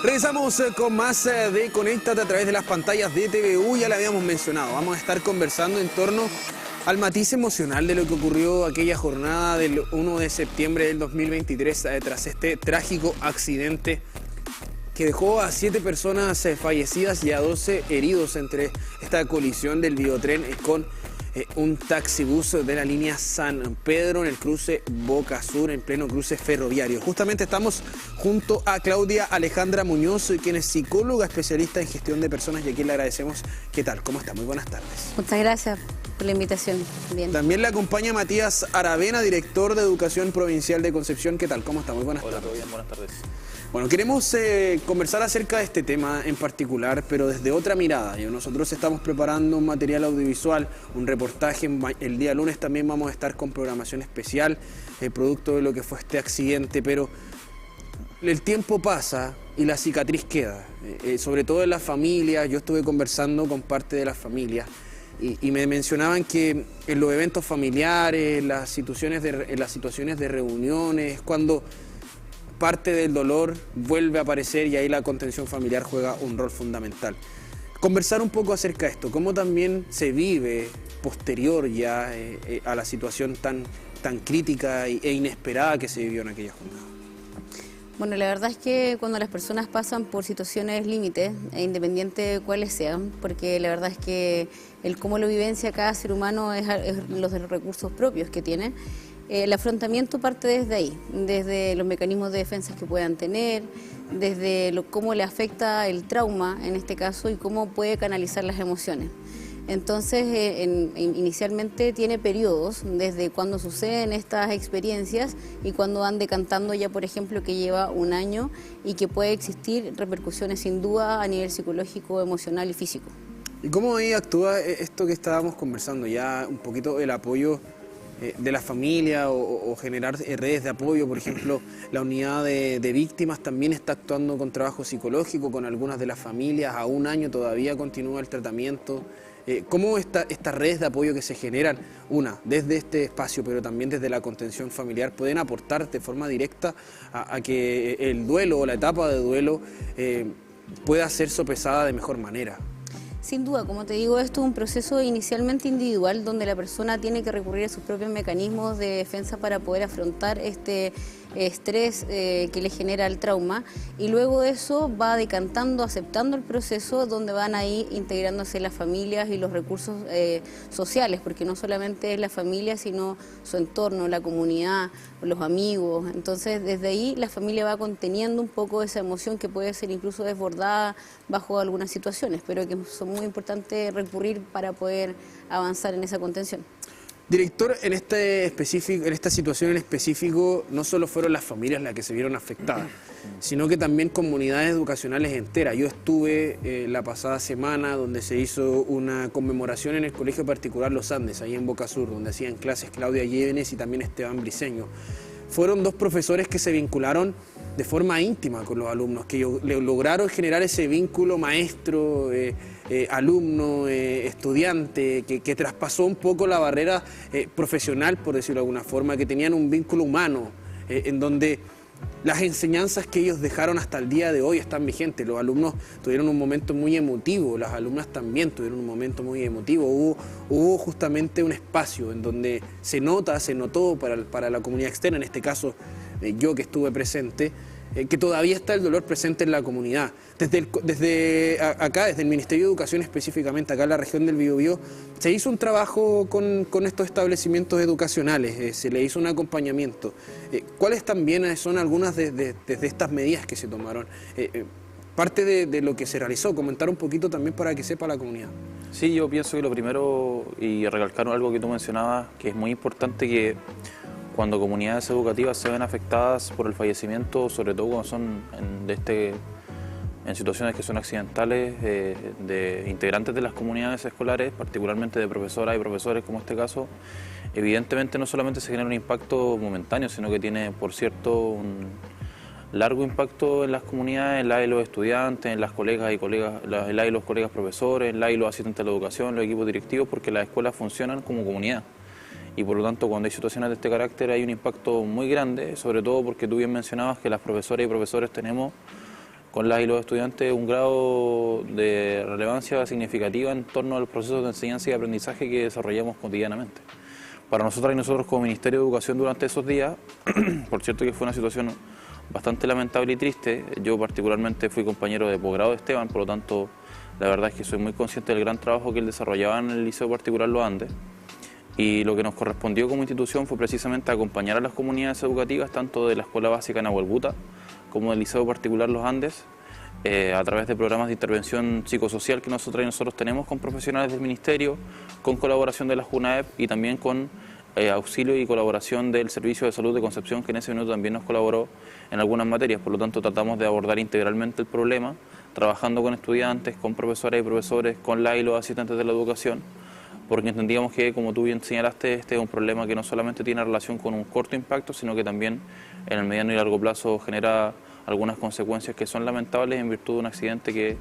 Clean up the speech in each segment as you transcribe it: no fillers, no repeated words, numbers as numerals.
Regresamos con más de Conéctate a través de las pantallas de TVU. Ya lo habíamos mencionado, vamos a estar conversando en torno al matiz emocional de lo que ocurrió aquella jornada del 1 de septiembre del 2023 tras este trágico accidente que dejó a 7 personas fallecidas y a 12 heridos entre esta colisión del biotren con un taxibús de la línea San Pedro en el cruce Boca Sur, en pleno cruce ferroviario. Justamente estamos junto a Claudia Alejandra Muñoz, quien es psicóloga especialista en gestión de personas, y a quien le agradecemos. ¿Qué tal? ¿Cómo está? Muy buenas tardes. Muchas gracias por la invitación. Bien. También le acompaña Matías Aravena, director de Educación Provincial de Concepción. ¿Qué tal? ¿Cómo está? Muy buenas tardes. Hola, todo bien, buenas tardes. Bueno, queremos conversar acerca de este tema en particular, pero desde otra mirada. Nosotros estamos preparando un material audiovisual, un reportaje. El día lunes también vamos a estar con programación especial, producto de lo que fue este accidente, pero el tiempo pasa y la cicatriz queda, sobre todo en las familias. Yo estuve conversando con parte de las familias y me mencionaban que en los eventos familiares, en las situaciones de reuniones, cuando parte del dolor vuelve a aparecer, y ahí la contención familiar juega un rol fundamental. Conversar un poco acerca de esto, cómo también se vive posterior ya a la situación tan crítica e inesperada que se vivió en aquella jornada. Bueno, la verdad es que cuando las personas pasan por situaciones límites, independiente de cuáles sean, porque la verdad es que el cómo lo vivencia cada ser humano es los recursos propios que tiene. El afrontamiento parte desde ahí, desde los mecanismos de defensa que puedan tener, desde cómo le afecta el trauma en este caso y cómo puede canalizar las emociones. Entonces, inicialmente tiene periodos desde cuando suceden estas experiencias y cuando van decantando ya, por ejemplo, que lleva un año y que puede existir repercusiones sin duda a nivel psicológico, emocional y físico. ¿Y cómo ahí actúa esto que estábamos conversando, ya un poquito el apoyo de la familia o generar redes de apoyo? Por ejemplo, la unidad de víctimas también está actuando con trabajo psicológico con algunas de las familias. A un año todavía continúa el tratamiento. ¿Cómo estas redes de apoyo que se generan, desde este espacio, pero también desde la contención familiar, pueden aportar de forma directa a que el duelo o la etapa de duelo pueda ser sopesada de mejor manera? Sin duda, como te digo, esto es un proceso inicialmente individual donde la persona tiene que recurrir a sus propios mecanismos de defensa para poder afrontar este estrés que le genera el trauma, y luego de eso va decantando, aceptando el proceso, donde van ahí integrándose las familias y los recursos sociales, porque no solamente es la familia, sino su entorno, la comunidad, los amigos. Entonces, desde ahí la familia va conteniendo un poco esa emoción que puede ser incluso desbordada bajo algunas situaciones, pero que son muy importantes recurrir para poder avanzar en esa contención. Director, en esta situación en específico, no solo fueron las familias las que se vieron afectadas, sino que también comunidades educacionales enteras. Yo estuve la pasada semana donde se hizo una conmemoración en el Colegio Particular Los Andes, ahí en Boca Sur, donde hacían clases Claudia Llévenes y también Esteban Briceño. Fueron 2 profesores que se vincularon de forma íntima con los alumnos, que lograron generar ese vínculo maestro, alumno, estudiante, que traspasó un poco la barrera profesional, por decirlo de alguna forma, que tenían un vínculo humano, en donde las enseñanzas que ellos dejaron hasta el día de hoy están vigentes. Los alumnos tuvieron un momento muy emotivo, las alumnas también tuvieron un momento muy emotivo. Hubo justamente un espacio en donde se notó para la comunidad externa, en este caso yo que estuve presente, que todavía está el dolor presente en la comunidad. Desde el Ministerio de Educación específicamente, acá en la región del Biobío, se hizo un trabajo con estos establecimientos educacionales, se le hizo un acompañamiento. ¿Cuáles también son algunas de estas medidas que se tomaron? Parte de lo que se realizó, comentar un poquito también para que sepa la comunidad. Sí, yo pienso que lo primero, y recalcar algo que tú mencionabas, que es muy importante, que cuando comunidades educativas se ven afectadas por el fallecimiento, sobre todo cuando son en situaciones que son accidentales, de integrantes de las comunidades escolares, particularmente de profesoras y profesores como este caso, evidentemente no solamente se genera un impacto momentáneo, sino que tiene, por cierto, un largo impacto en las comunidades, en la de los estudiantes, en las colegas y colegas, en la de los colegas profesores, en la de los asistentes de la educación, los equipos directivos, porque las escuelas funcionan como comunidad. Y por lo tanto, cuando hay situaciones de este carácter hay un impacto muy grande, sobre todo porque tú bien mencionabas que las profesoras y profesores tenemos con las y los estudiantes un grado de relevancia significativa en torno a los procesos de enseñanza y aprendizaje que desarrollamos cotidianamente. Para nosotras y nosotros como Ministerio de Educación durante esos días, por cierto que fue una situación bastante lamentable y triste, yo particularmente fui compañero de posgrado de Esteban, por lo tanto la verdad es que soy muy consciente del gran trabajo que él desarrollaba en el Liceo Particular Los Andes, y lo que nos correspondió como institución fue precisamente acompañar a las comunidades educativas, tanto de la Escuela Básica Nahuelbuta como del Liceo Particular Los Andes, a través de programas de intervención psicosocial que nosotros tenemos con profesionales del Ministerio, con colaboración de la JUNAEP y también con auxilio y colaboración del Servicio de Salud de Concepción, que en ese minuto también nos colaboró en algunas materias. Por lo tanto, tratamos de abordar integralmente el problema, trabajando con estudiantes, con profesoras y profesores, con la y los asistentes de la educación, porque entendíamos que, como tú bien señalaste, este es un problema que no solamente tiene relación con un corto impacto, sino que también en el mediano y largo plazo genera algunas consecuencias que son lamentables en virtud de un accidente que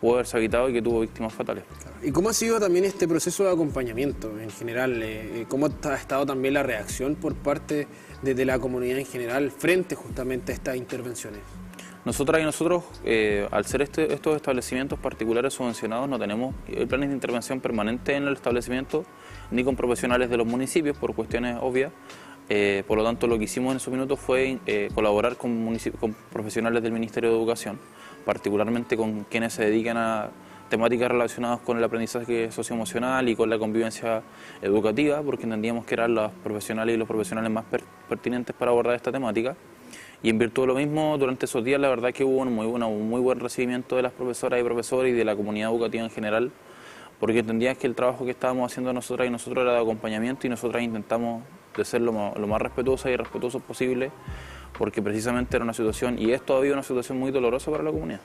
pudo haberse evitado y que tuvo víctimas fatales. ¿Y cómo ha sido también este proceso de acompañamiento en general? ¿Cómo ha estado también la reacción por parte de la comunidad en general frente justamente a estas intervenciones? Nosotras y nosotros, al ser estos establecimientos particulares subvencionados, no tenemos planes de intervención permanente en el establecimiento, ni con profesionales de los municipios, por cuestiones obvias. Por lo tanto, lo que hicimos en esos minutos fue colaborar con profesionales del Ministerio de Educación, particularmente con quienes se dedican a temáticas relacionadas con el aprendizaje socioemocional y con la convivencia educativa, porque entendíamos que eran los profesionales y los profesionales más pertinentes para abordar esta temática. Y en virtud de lo mismo, durante esos días la verdad que hubo un muy buen recibimiento de las profesoras y profesores y de la comunidad educativa en general, porque entendían que el trabajo que estábamos haciendo nosotras y nosotros era de acompañamiento, y nosotras intentamos de ser lo más respetuosas y respetuosos posible, porque precisamente era una situación, y es todavía una situación muy dolorosa para la comunidad.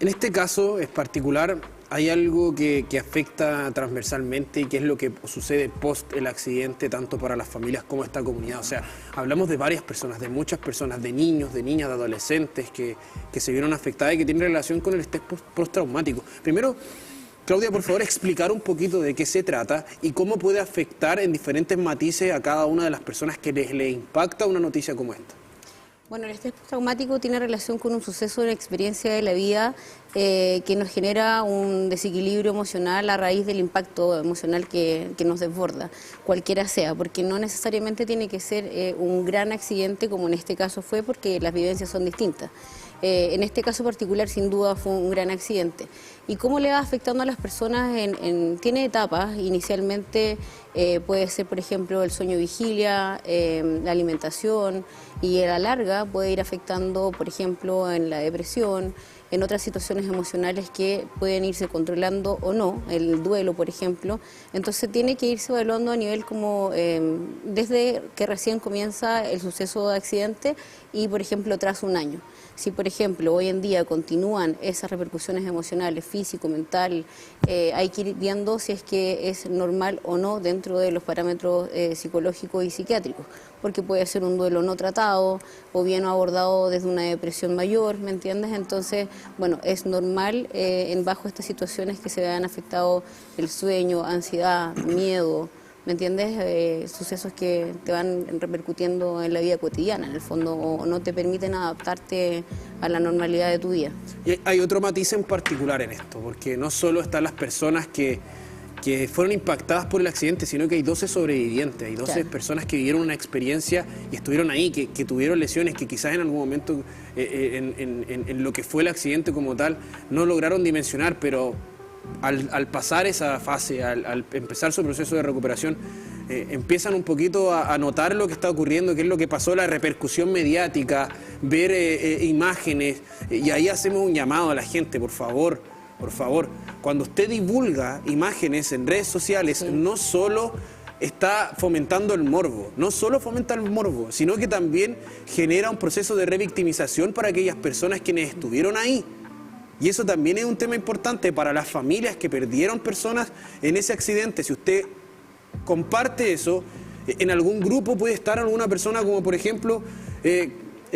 En este caso es particular, hay algo que afecta transversalmente y que es lo que sucede post el accidente, tanto para las familias como esta comunidad. O sea, hablamos de varias personas, de muchas personas, de niños, de niñas, de adolescentes que se vieron afectadas y que tienen relación con el estrés postraumático. Primero, Claudia, por favor, explicar un poquito de qué se trata y cómo puede afectar en diferentes matices a cada una de las personas que le impacta una noticia como esta. Bueno, el estrés postraumático tiene relación con un suceso, una experiencia de la vida que nos genera un desequilibrio emocional a raíz del impacto emocional que nos desborda, cualquiera sea, porque no necesariamente tiene que ser un gran accidente como en este caso fue, porque las vivencias son distintas. En este caso particular, sin duda, fue un gran accidente. ¿Y cómo le va afectando a las personas? Tiene etapas. Inicialmente puede ser, por ejemplo, el sueño-vigilia, la alimentación, y a la larga puede ir afectando, por ejemplo, en la depresión, en otras situaciones emocionales que pueden irse controlando o no, el duelo, por ejemplo. Entonces tiene que irse evaluando a nivel como desde que recién comienza el suceso de accidente y, por ejemplo, tras un año. Si, por ejemplo, hoy en día continúan esas repercusiones emocionales, físico, mental, hay que ir viendo si es que es normal o no dentro de los parámetros psicológicos y psiquiátricos, porque puede ser un duelo no tratado o bien abordado desde una depresión mayor, ¿me entiendes? Entonces, bueno, es normal bajo estas situaciones que se vean afectado el sueño, ansiedad, miedo, ¿me entiendes? Sucesos que te van repercutiendo en la vida cotidiana, en el fondo, o no te permiten adaptarte a la normalidad de tu vida. Y hay otro matiz en particular en esto, porque no solo están las personas que fueron impactadas por el accidente, sino que hay 12 sobrevivientes, hay 12 claro. personas que vivieron una experiencia y estuvieron ahí, que tuvieron lesiones, que quizás en algún momento en lo que fue el accidente como tal no lograron dimensionar, pero al pasar esa fase, al empezar su proceso de recuperación, empiezan un poquito a notar lo que está ocurriendo, qué es lo que pasó, la repercusión mediática, ver imágenes, y ahí hacemos un llamado a la gente, por favor, cuando usted divulga imágenes en redes sociales, no solo está fomentando el morbo, sino que también genera un proceso de revictimización para aquellas personas quienes estuvieron ahí. Y eso también es un tema importante para las familias que perdieron personas en ese accidente. Si usted comparte eso, en algún grupo puede estar alguna persona como, por ejemplo,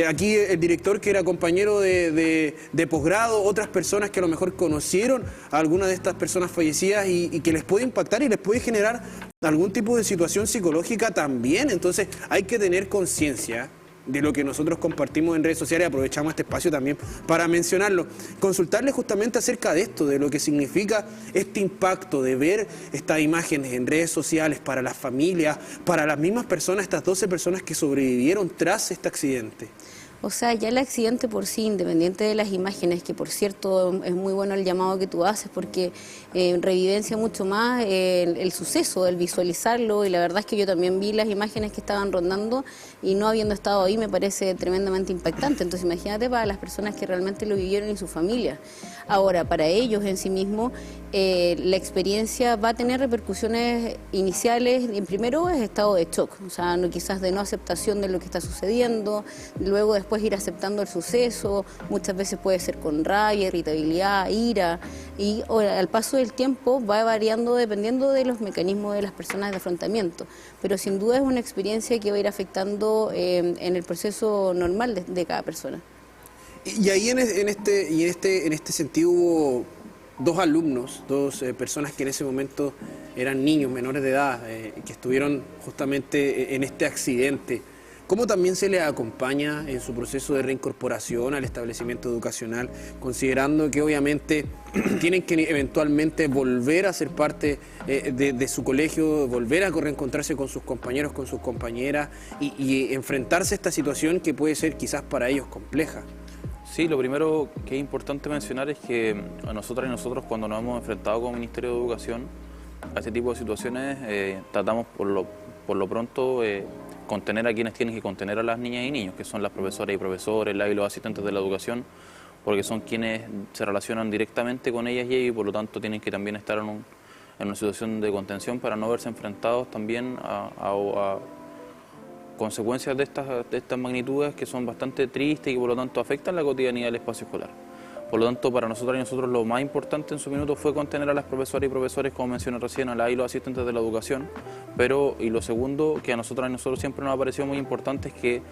aquí el director que era compañero de posgrado, otras personas que a lo mejor conocieron a alguna de estas personas fallecidas y que les puede impactar y les puede generar algún tipo de situación psicológica también. Entonces hay que tener conciencia de lo que nosotros compartimos en redes sociales, aprovechamos este espacio también para mencionarlo. Consultarles justamente acerca de esto, de lo que significa este impacto de ver estas imágenes en redes sociales para las familias, para las mismas personas, estas 12 personas que sobrevivieron tras este accidente. O sea, ya el accidente por sí, independiente de las imágenes, que por cierto es muy bueno el llamado que tú haces porque revivencia mucho más el suceso, el visualizarlo, y la verdad es que yo también vi las imágenes que estaban rondando y no habiendo estado ahí me parece tremendamente impactante. Entonces imagínate para las personas que realmente lo vivieron y su familia. Ahora, para ellos en sí mismos, la experiencia va a tener repercusiones iniciales. En primero es estado de shock, o sea, quizás de no aceptación de lo que está sucediendo, luego después ir aceptando el suceso, muchas veces puede ser con rabia, irritabilidad, ira, y al paso del tiempo va variando dependiendo de los mecanismos de las personas de afrontamiento, pero sin duda es una experiencia que va a ir afectando en el proceso normal de cada persona. Y ahí en este sentido hubo dos alumnos, dos personas que en ese momento eran niños menores de edad, que estuvieron justamente en este accidente. ¿Cómo también se les acompaña en su proceso de reincorporación al establecimiento educacional, considerando que obviamente tienen que eventualmente volver a ser parte de su colegio, volver a reencontrarse con sus compañeros, con sus compañeras y enfrentarse a esta situación que puede ser quizás para ellos compleja? Sí, lo primero que es importante mencionar es que a nosotras y nosotros cuando nos hemos enfrentado como Ministerio de Educación a este tipo de situaciones tratamos por lo pronto contener a quienes tienen que contener a las niñas y niños, que son las profesoras y profesores, y los asistentes de la educación, porque son quienes se relacionan directamente con ellas y ellos y por lo tanto tienen que también estar en una situación de contención para no verse enfrentados también a consecuencias de estas magnitudes que son bastante tristes y que por lo tanto afectan la cotidianidad del espacio escolar. Por lo tanto, para nosotros y nosotros lo más importante en su minuto fue contener a las profesoras y profesores, como mencioné recién, a los asistentes de la educación, y lo segundo, que a nosotros y nosotros siempre nos ha parecido muy importante, es que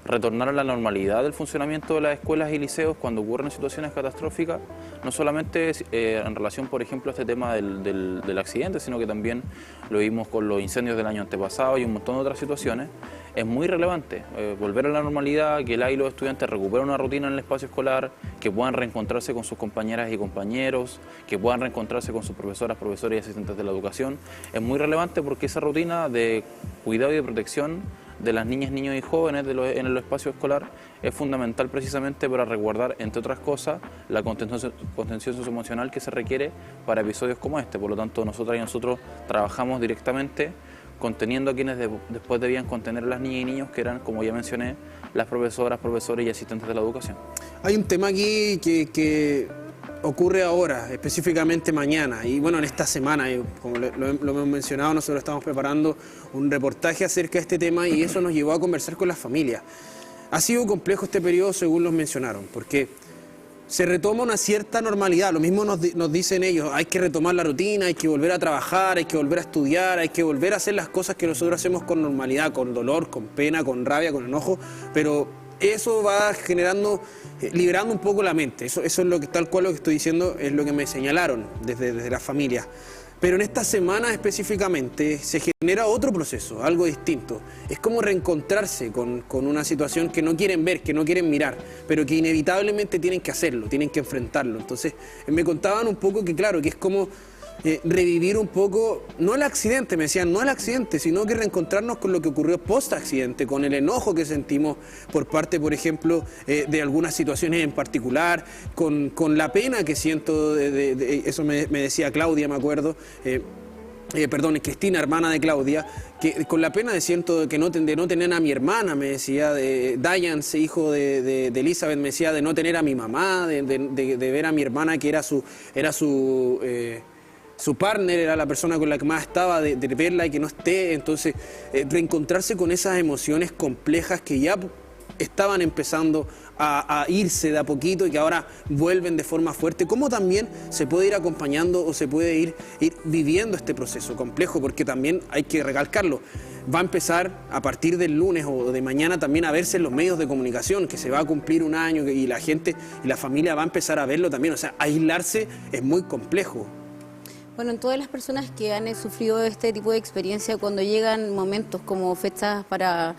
retornar a la normalidad del funcionamiento de las escuelas y liceos cuando ocurren situaciones catastróficas, no solamente en relación, por ejemplo, a este tema del accidente, sino que también lo vimos con los incendios del año antepasado y un montón de otras situaciones. Es muy relevante volver a la normalidad, que los estudiantes recuperen una rutina en el espacio escolar, que puedan reencontrarse con sus compañeras y compañeros, que puedan reencontrarse con sus profesoras, profesores y asistentes de la educación. Es muy relevante porque esa rutina de cuidado y de protección de las niñas, niños y jóvenes en el espacio escolar es fundamental precisamente para resguardar, entre otras cosas, la contención socioemocional que se requiere para episodios como este. Por lo tanto, nosotras y nosotros trabajamos directamente conteniendo a quienes después debían contener a las niñas y niños, que eran, como ya mencioné, las profesoras, profesores y asistentes de la educación. Hay un tema aquí que ocurre ahora, específicamente mañana, y bueno, en esta semana, como lo hemos mencionado, nosotros estamos preparando un reportaje acerca de este tema y eso nos llevó a conversar con las familias. Ha sido complejo este periodo, según los mencionaron, porque se retoma una cierta normalidad, lo mismo nos dicen ellos, hay que retomar la rutina, hay que volver a trabajar, hay que volver a estudiar, hay que volver a hacer las cosas que nosotros hacemos con normalidad, con dolor, con pena, con rabia, con enojo, pero eso va generando, liberando un poco la mente, eso es lo que, tal cual lo que estoy diciendo, es lo que me señalaron desde las familias. Pero en esta semana específicamente se genera otro proceso, algo distinto. Es como reencontrarse con una situación que no quieren ver, que no quieren mirar, pero que inevitablemente tienen que hacerlo, tienen que enfrentarlo. Entonces me contaban un poco que claro, que es como revivir un poco, no el accidente, me decían, no el accidente, sino que reencontrarnos con lo que ocurrió post-accidente, con el enojo que sentimos por parte, por ejemplo, de algunas situaciones en particular, con la pena que siento, eso me decía Claudia, me acuerdo, Cristina, hermana de Claudia, que con la pena siento de no tener a mi hermana, me decía, de Diane, hijo de Elizabeth, me decía de no tener a mi mamá, de ver a mi hermana que era su partner, era la persona con la que más estaba, de verla y que no esté. Entonces, reencontrarse con esas emociones complejas que ya estaban empezando a irse de a poquito y que ahora vuelven de forma fuerte. ¿Cómo también se puede ir acompañando o se puede ir viviendo este proceso complejo? Porque también hay que recalcarlo. Va a empezar a partir del lunes o de mañana también a verse en los medios de comunicación, que se va a cumplir un año y la gente y la familia va a empezar a verlo también. O sea, aislarse es muy complejo. Bueno, en todas las personas que han sufrido este tipo de experiencia, cuando llegan momentos como fechas para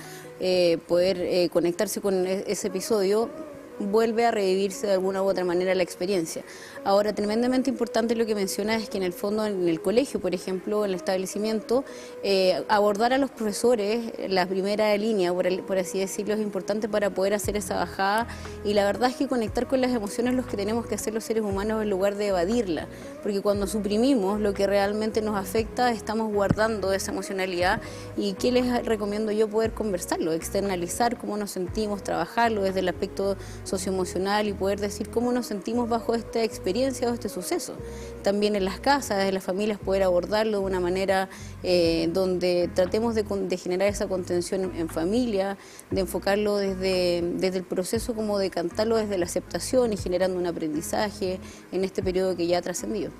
poder conectarse con ese episodio, vuelve a revivirse de alguna u otra manera la experiencia. Ahora, tremendamente importante lo que menciona es que en el fondo, en el colegio, por ejemplo, en el establecimiento, abordar a los profesores, la primera línea, por así decirlo, es importante para poder hacer esa bajada, y la verdad es que conectar con las emociones es lo que tenemos que hacer los seres humanos en lugar de evadirla, porque cuando suprimimos lo que realmente nos afecta, estamos guardando esa emocionalidad. ¿Y qué les recomiendo yo? Poder conversarlo, externalizar cómo nos sentimos, trabajarlo desde el aspecto socioemocional y poder decir cómo nos sentimos bajo esta experiencia o este suceso. También en las casas, en las familias, poder abordarlo de una manera donde tratemos de generar esa contención en familia, de enfocarlo desde el proceso, como de cantarlo desde la aceptación y generando un aprendizaje en este periodo que ya ha trascendido.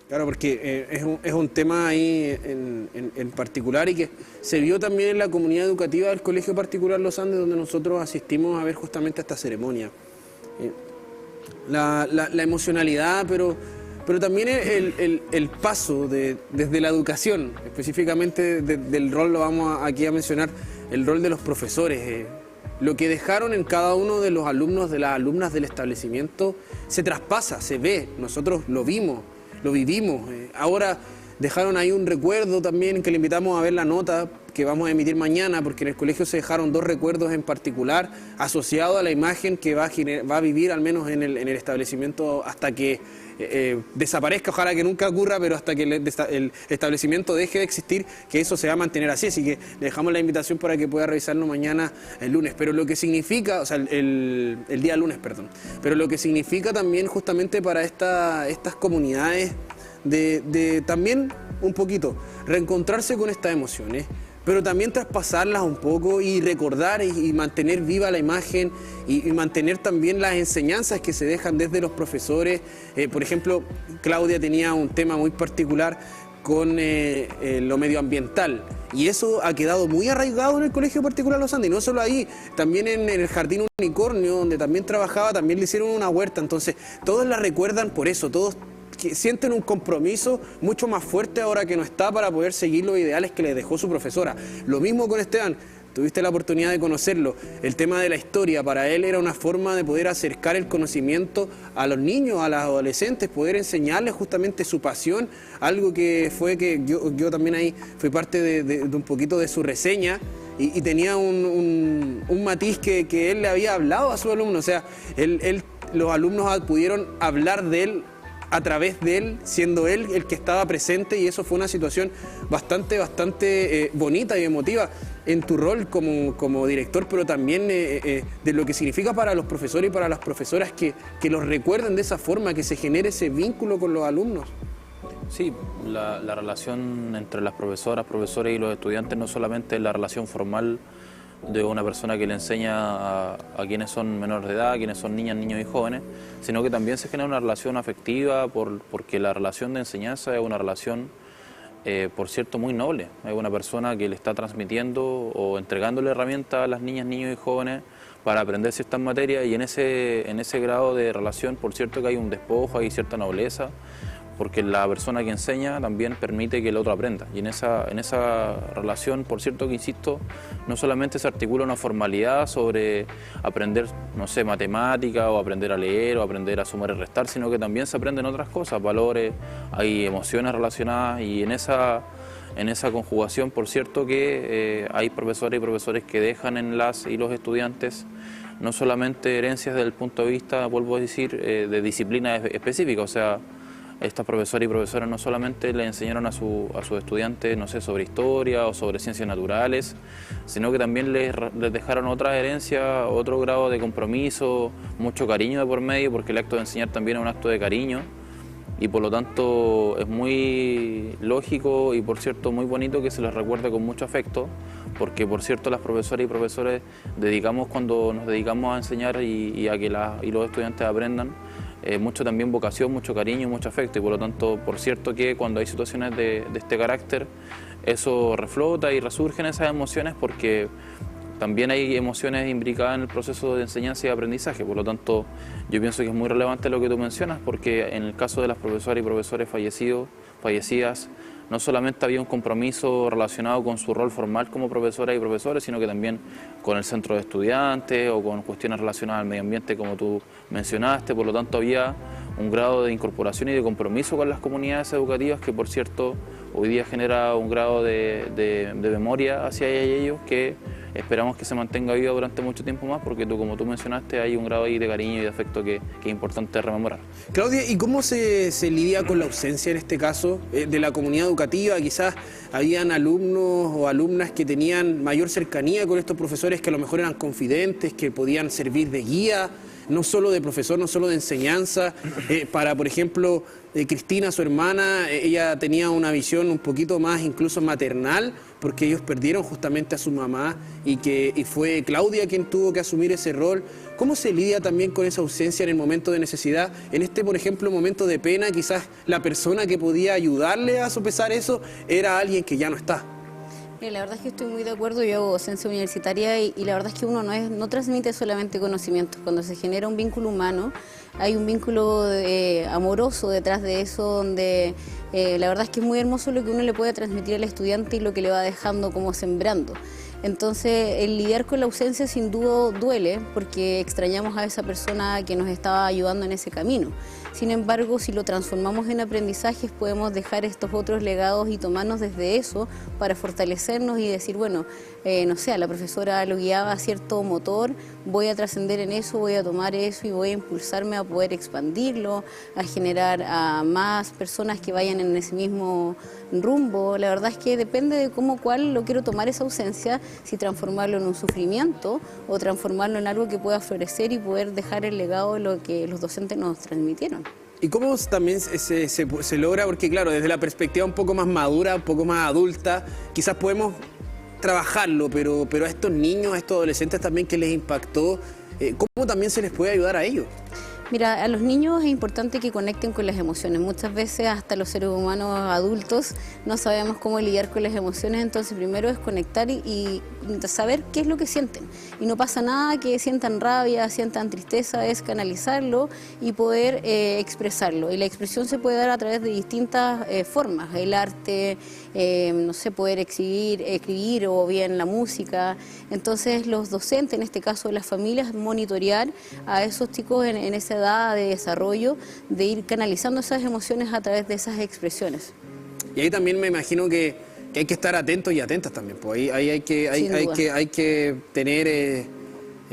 Claro, porque es un tema ahí en particular y que se vio también en la comunidad educativa del Colegio Particular Los Andes, donde nosotros asistimos a ver justamente esta ceremonia. La emocionalidad, pero también el paso desde la educación, específicamente del rol, lo vamos aquí a mencionar, el rol de los profesores. Lo que dejaron en cada uno de los alumnos, de las alumnas del establecimiento, se traspasa, se ve, nosotros lo vimos. Lo vivimos. Ahora dejaron ahí un recuerdo también, que le invitamos a ver la nota que vamos a emitir mañana, porque en el colegio se dejaron 2 recuerdos en particular asociados a la imagen que va a vivir al menos en el establecimiento hasta que desaparezca. Ojalá que nunca ocurra, pero hasta que el establecimiento deje de existir, que eso se va a mantener así. Así que le dejamos la invitación para que pueda revisarlo mañana, el lunes. Pero lo que significa, o sea, el día lunes, perdón. Pero lo que significa también justamente para estas comunidades de también un poquito reencontrarse con estas emociones, pero también traspasarlas un poco y recordar y mantener viva la imagen y mantener también las enseñanzas que se dejan desde los profesores. Por ejemplo, Claudia tenía un tema muy particular con lo medioambiental, y eso ha quedado muy arraigado en el Colegio Particular Los Andes, y no solo ahí, también en el Jardín Unicornio, donde también trabajaba, también le hicieron una huerta. Entonces todos la recuerdan por eso, todos que sienten un compromiso mucho más fuerte ahora que no está, para poder seguir los ideales que les dejó su profesora. Lo mismo con Esteban, tuviste la oportunidad de conocerlo. El tema de la historia para él era una forma de poder acercar el conocimiento a los niños, a los adolescentes, poder enseñarles justamente su pasión, algo que fue que yo también ahí fui parte de un poquito de su reseña, y tenía un matiz que él le había hablado a su alumno. O sea, los alumnos pudieron hablar de él a través de él, siendo él el que estaba presente, y eso fue una situación bastante bonita y emotiva en tu rol como director, pero también de lo que significa para los profesores y para las profesoras que los recuerden de esa forma, que se genere ese vínculo con los alumnos. Sí, la relación entre las profesoras, profesores y los estudiantes no solamente es la relación formal de una persona que le enseña a quienes son menores de edad, a quienes son niñas, niños y jóvenes, sino que también se genera una relación afectiva porque la relación de enseñanza es una relación, por cierto, muy noble. Es una persona que le está transmitiendo o entregándole herramientas a las niñas, niños y jóvenes para aprender ciertas materias, y en ese grado de relación, por cierto, que hay un despojo, hay cierta nobleza, porque la persona que enseña también permite que el otro aprenda. Y en esa relación, por cierto que insisto, no solamente se articula una formalidad sobre aprender, no sé, matemática, o aprender a leer, o aprender a sumar y restar, sino que también se aprenden otras cosas, valores, hay emociones relacionadas, y en esa conjugación, por cierto que hay profesores y profesores que dejan en las y los estudiantes no solamente herencias desde el punto de vista, vuelvo a decir, de disciplina específica. O sea, estas profesoras y profesores no solamente le enseñaron a sus estudiantes, no sé, sobre historia o sobre ciencias naturales, sino que también les dejaron otra herencia, otro grado de compromiso, mucho cariño de por medio, porque el acto de enseñar también es un acto de cariño, y por lo tanto es muy lógico y, por cierto, muy bonito que se les recuerde con mucho afecto, porque, por cierto, las profesoras y profesores cuando nos dedicamos a enseñar y a que los estudiantes aprendan, mucho también vocación, mucho cariño, mucho afecto, y por lo tanto, por cierto que cuando hay situaciones de este carácter, eso reflota y resurgen esas emociones, porque también hay emociones imbricadas en el proceso de enseñanza y aprendizaje. Por lo tanto, yo pienso que es muy relevante lo que tú mencionas, porque en el caso de las profesoras y profesores fallecidas, no solamente había un compromiso relacionado con su rol formal como profesoras y profesores, sino que también con el centro de estudiantes o con cuestiones relacionadas al medio ambiente, como tú mencionaste. Por lo tanto, había un grado de incorporación y de compromiso con las comunidades educativas que, por cierto, hoy día genera un grado de memoria hacia ellos que esperamos que se mantenga viva durante mucho tiempo más, porque como tú mencionaste, hay un grado ahí de cariño y de afecto que es importante rememorar. Claudia, ¿y cómo se lidia con la ausencia en este caso de la comunidad educativa? Quizás habían alumnos o alumnas que tenían mayor cercanía con estos profesores, que a lo mejor eran confidentes, que podían servir de guía, no solo de profesor, no solo de enseñanza, para, por ejemplo, Cristina, su hermana, ella tenía una visión un poquito más incluso maternal, porque ellos perdieron justamente a su mamá y fue Claudia quien tuvo que asumir ese rol. ¿Cómo se lidia también con esa ausencia en el momento de necesidad? En este, por ejemplo, momento de pena, quizás la persona que podía ayudarle a sopesar eso era alguien que ya no está. La verdad es que estoy muy de acuerdo, yo hago docencia universitaria y la verdad es que uno no transmite solamente conocimientos. Cuando se genera un vínculo humano, hay un vínculo amoroso detrás de eso, donde la verdad es que es muy hermoso lo que uno le puede transmitir al estudiante y lo que le va dejando como sembrando. Entonces, el lidiar con la ausencia sin duda duele, porque extrañamos a esa persona que nos estaba ayudando en ese camino. Sin embargo, si lo transformamos en aprendizajes, podemos dejar estos otros legados y tomarnos desde eso para fortalecernos y decir, bueno, no sé, a la profesora lo guiaba a cierto motor, voy a trascender en eso, voy a tomar eso y voy a impulsarme a poder expandirlo, a generar a más personas que vayan en ese mismo rumbo. La verdad es que depende de cuál lo quiero tomar esa ausencia, si transformarlo en un sufrimiento o transformarlo en algo que pueda florecer y poder dejar el legado de lo que los docentes nos transmitieron. ¿Y cómo también se logra? Porque claro, desde la perspectiva un poco más madura, un poco más adulta, quizás podemos trabajarlo, pero a estos niños, a estos adolescentes también que les impactó, ¿cómo también se les puede ayudar a ellos? Mira, a los niños es importante que conecten con las emociones. Muchas veces hasta los seres humanos adultos no sabemos cómo lidiar con las emociones, entonces primero es conectar y saber qué es lo que sienten. Y no pasa nada que sientan rabia, sientan tristeza, es canalizarlo y poder expresarlo. Y la expresión se puede dar a través de distintas formas, el arte, no sé, poder escribir o bien la música. Entonces los docentes, en este caso las familias, monitorear a esos chicos en esa edad de desarrollo, de ir canalizando esas emociones a través de esas expresiones. Y ahí también me imagino que hay que estar atentos y atentas también, pues ahí hay que tener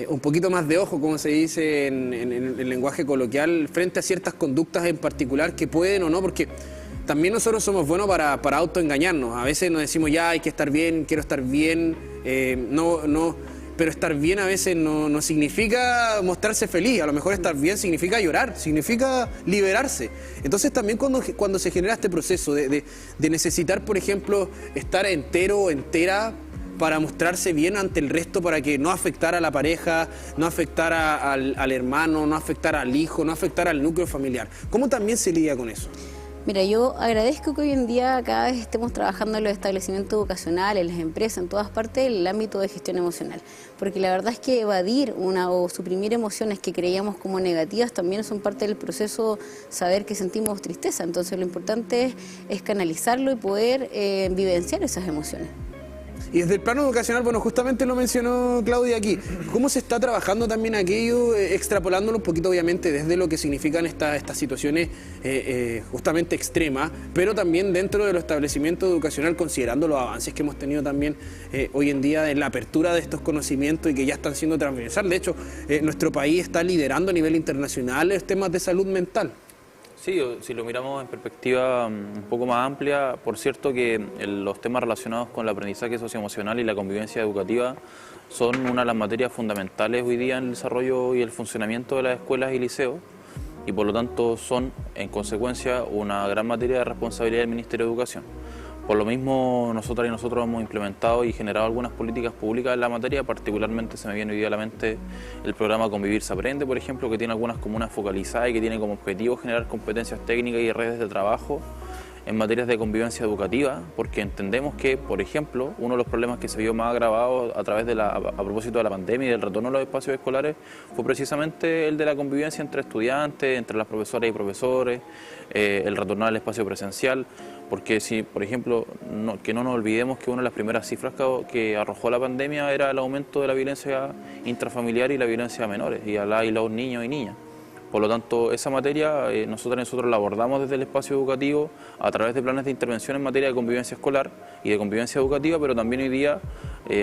un poquito más de ojo, como se dice en el lenguaje coloquial, frente a ciertas conductas en particular que pueden o no, porque también nosotros somos buenos para autoengañarnos. A veces nos decimos, ya hay que estar bien, quiero estar bien, pero estar bien a veces no significa mostrarse feliz. A lo mejor estar bien significa llorar, significa liberarse. Entonces también cuando se genera este proceso de necesitar, por ejemplo, estar entero o entera para mostrarse bien ante el resto, para que no afectara a la pareja, no afectara al hermano, no afectara al hijo, no afectara al núcleo familiar. ¿Cómo también se lidia con eso? Mira, yo agradezco que hoy en día cada vez estemos trabajando en los establecimientos educacionales, en las empresas, en todas partes, en el ámbito de gestión emocional. Porque la verdad es que evadir o suprimir emociones que creíamos como negativas también son parte del proceso, saber que sentimos tristeza. Entonces lo importante es canalizarlo y poder vivenciar esas emociones. Y desde el plano educacional, bueno, justamente lo mencionó Claudia aquí, ¿cómo se está trabajando también aquello, extrapolándolo un poquito obviamente desde lo que significan estas situaciones justamente extremas, pero también dentro de los establecimientos educacionales, considerando los avances que hemos tenido también hoy en día en la apertura de estos conocimientos y que ya están siendo transversales? De hecho, nuestro país está liderando a nivel internacional los temas de salud mental. Sí, si lo miramos en perspectiva un poco más amplia, por cierto que los temas relacionados con el aprendizaje socioemocional y la convivencia educativa son una de las materias fundamentales hoy día en el desarrollo y el funcionamiento de las escuelas y liceos, y por lo tanto son, en consecuencia, una gran materia de responsabilidad del Ministerio de Educación. Por lo mismo, nosotros hemos implementado y generado algunas políticas públicas en la materia. Particularmente se me viene hoy día a la mente el programa Convivir se Aprende, por ejemplo, que tiene algunas comunas focalizadas y que tiene como objetivo generar competencias técnicas y redes de trabajo en materias de convivencia educativa, porque entendemos que, por ejemplo, uno de los problemas que se vio más agravado a través de a propósito de la pandemia y del retorno a los espacios escolares fue precisamente el de la convivencia entre estudiantes, entre las profesoras y profesores, el retornar al espacio presencial, porque si, por ejemplo, que no nos olvidemos que una de las primeras cifras que arrojó la pandemia era el aumento de la violencia intrafamiliar y la violencia a menores y a los niños y niñas. Por lo tanto, esa materia nosotros la abordamos desde el espacio educativo a través de planes de intervención en materia de convivencia escolar y de convivencia educativa, pero también hoy día,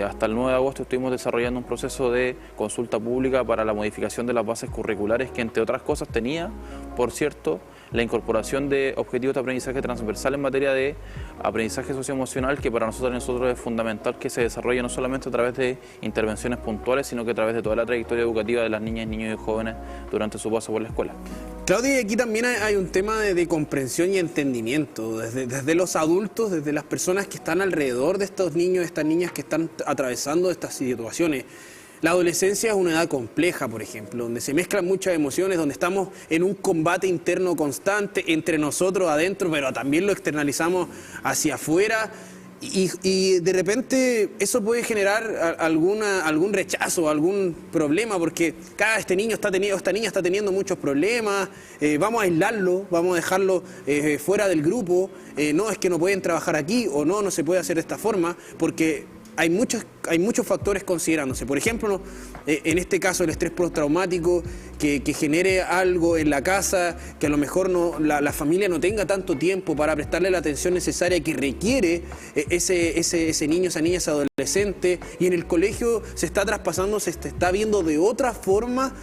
hasta el 9 de agosto, estuvimos desarrollando un proceso de consulta pública para la modificación de las bases curriculares que, entre otras cosas, tenía, por cierto, la incorporación de objetivos de aprendizaje transversal en materia de aprendizaje socioemocional, que para nosotros es fundamental que se desarrolle no solamente a través de intervenciones puntuales, sino que a través de toda la trayectoria educativa de las niñas, niños y jóvenes durante su paso por la escuela. Claudia, y aquí también hay un tema de comprensión y entendimiento, desde los adultos, desde las personas que están alrededor de estos niños, estas niñas que están atravesando estas situaciones. La adolescencia es una edad compleja, por ejemplo, donde se mezclan muchas emociones, donde estamos en un combate interno constante entre nosotros adentro, pero también lo externalizamos hacia afuera. Y de repente eso puede generar algún rechazo, algún problema, porque este niño esta niña está teniendo muchos problemas, vamos a aislarlo, vamos a dejarlo fuera del grupo, no es que no pueden trabajar aquí o no se puede hacer de esta forma, porque hay muchos factores considerándose. Por ejemplo, en este caso el estrés postraumático que genere algo en la casa, que a lo mejor la familia no tenga tanto tiempo para prestarle la atención necesaria que requiere ese niño, esa niña, ese adolescente, y en el colegio se está traspasando, se está viendo de otra forma,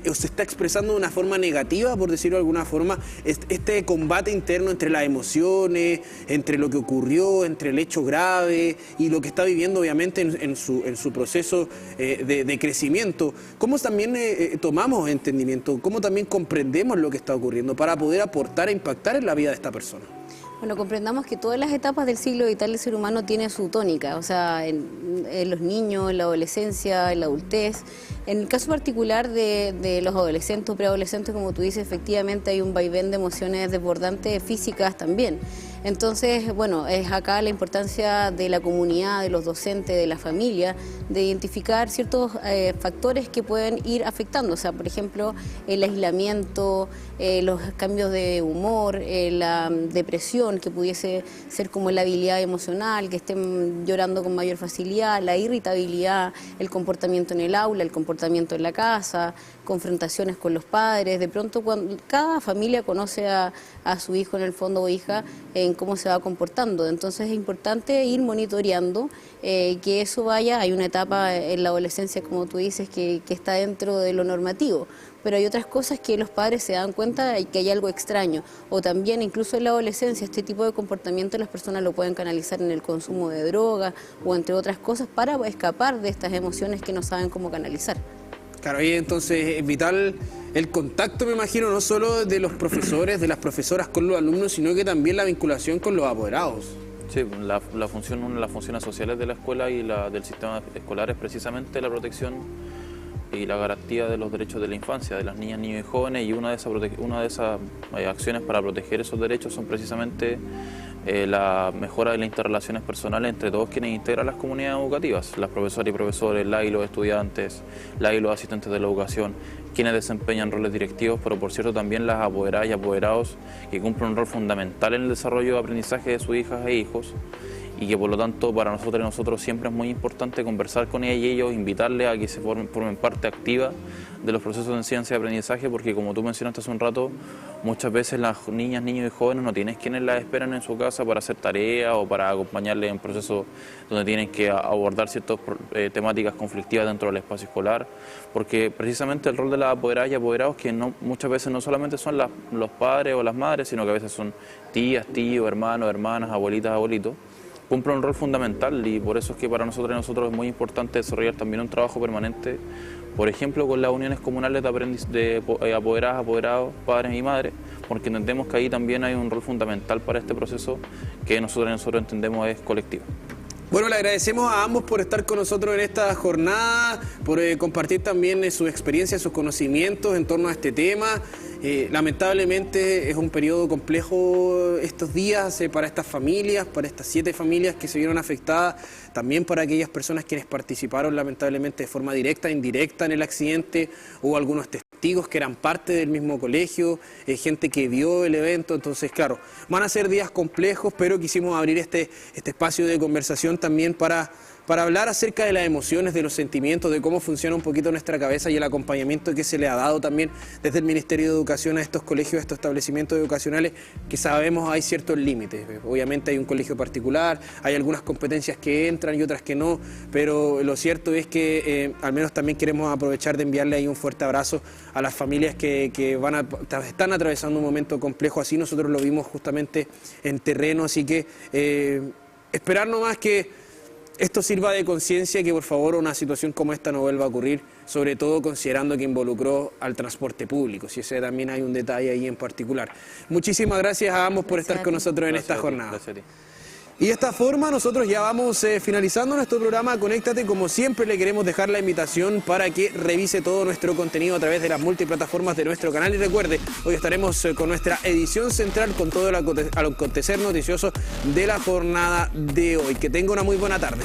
o se está expresando de una forma negativa, por decirlo de alguna forma, este combate interno entre las emociones, entre lo que ocurrió, entre el hecho grave y lo que está viviendo obviamente en su proceso de crecimiento. ¿Cómo también tomamos entendimiento? ¿Cómo también comprendemos lo que está ocurriendo para poder aportar e impactar en la vida de esta persona? Bueno, comprendamos que todas las etapas del ciclo vital del ser humano tienen su tónica, o sea, en los niños, en la adolescencia, en la adultez. En el caso particular de los adolescentes o preadolescentes, como tú dices, efectivamente hay un vaivén de emociones desbordantes físicas también. Entonces, bueno, es acá la importancia de la comunidad, de los docentes, de la familia, de identificar ciertos factores que pueden ir afectando. O sea, por ejemplo, el aislamiento, los cambios de humor, la depresión, que pudiese ser como la habilidad emocional, que estén llorando con mayor facilidad, la irritabilidad, el comportamiento en el aula, el comportamiento en la casa, confrontaciones con los padres. De pronto, cuando cada familia conoce a su hijo en el fondo o hija en cómo se va comportando. Entonces es importante ir monitoreando que eso vaya. Hay una etapa en la adolescencia, como tú dices, que está dentro de lo normativo, pero hay otras cosas que los padres se dan cuenta de que hay algo extraño, o también incluso en la adolescencia este tipo de comportamiento las personas lo pueden canalizar en el consumo de drogas o entre otras cosas para escapar de estas emociones que no saben cómo canalizar. Claro, y entonces es vital el contacto, me imagino, no solo de los profesores, de las profesoras con los alumnos, sino que también la vinculación con los apoderados. Sí, una de las funciones sociales de la escuela y del sistema escolar es precisamente la protección y la garantía de los derechos de la infancia, de las niñas, niños y jóvenes, y una de esas acciones para proteger esos derechos son precisamente la mejora de las interrelaciones personales entre todos quienes integran las comunidades educativas, las profesoras y profesores, las y los estudiantes, las y los asistentes de la educación, quienes desempeñan roles directivos, pero por cierto también las apoderadas y apoderados que cumplen un rol fundamental en el desarrollo de aprendizaje de sus hijas e hijos, y que por lo tanto para nosotros siempre es muy importante conversar con ellas y ellos, invitarles a que se formen parte activa de los procesos de enseñanza y aprendizaje, porque como tú mencionaste hace un rato, muchas veces las niñas, niños y jóvenes no tienen quienes las esperan en su casa para hacer tareas o para acompañarles en procesos donde tienen que abordar ciertas temáticas conflictivas dentro del espacio escolar, porque precisamente el rol de las apoderadas y apoderados, que muchas veces no solamente son los padres o las madres, sino que a veces son tías, tíos, hermanos, hermanas, abuelitas, abuelitos, cumple un rol fundamental, y por eso es que para nosotros es muy importante desarrollar también un trabajo permanente, por ejemplo, con las uniones comunales de apoderadas, apoderados, padres y madres, porque entendemos que ahí también hay un rol fundamental para este proceso que nosotros entendemos es colectivo. Bueno, le agradecemos a ambos por estar con nosotros en esta jornada, por compartir también su experiencia, sus conocimientos en torno a este tema. Lamentablemente es un periodo complejo estos días para estas familias, para estas 7 familias que se vieron afectadas, también para aquellas personas quienes participaron lamentablemente de forma directa e indirecta en el accidente. Hubo algunos testigos que eran parte del mismo colegio, gente que vio el evento. Entonces, claro, van a ser días complejos, pero quisimos abrir este espacio de conversación también para hablar acerca de las emociones, de los sentimientos, de cómo funciona un poquito nuestra cabeza y el acompañamiento que se le ha dado también desde el Ministerio de Educación a estos colegios, a estos establecimientos educacionales, que sabemos hay ciertos límites. Obviamente hay un colegio particular, hay algunas competencias que entran y otras que no, pero lo cierto es que al menos también queremos aprovechar de enviarle ahí un fuerte abrazo a las familias que están atravesando un momento complejo. Así nosotros lo vimos justamente en terreno, así que esperar nomás que esto sirva de conciencia y que por favor una situación como esta no vuelva a ocurrir, sobre todo considerando que involucró al transporte público, si ese también hay un detalle ahí en particular. Muchísimas gracias a ambos por estar con nosotros en esta jornada. Gracias a ti. Y de esta forma nosotros ya vamos finalizando nuestro programa Conéctate. Como siempre le queremos dejar la invitación para que revise todo nuestro contenido a través de las multiplataformas de nuestro canal. Y recuerde, hoy estaremos con nuestra edición central con todo el acontecer noticioso de la jornada de hoy. Que tenga una muy buena tarde.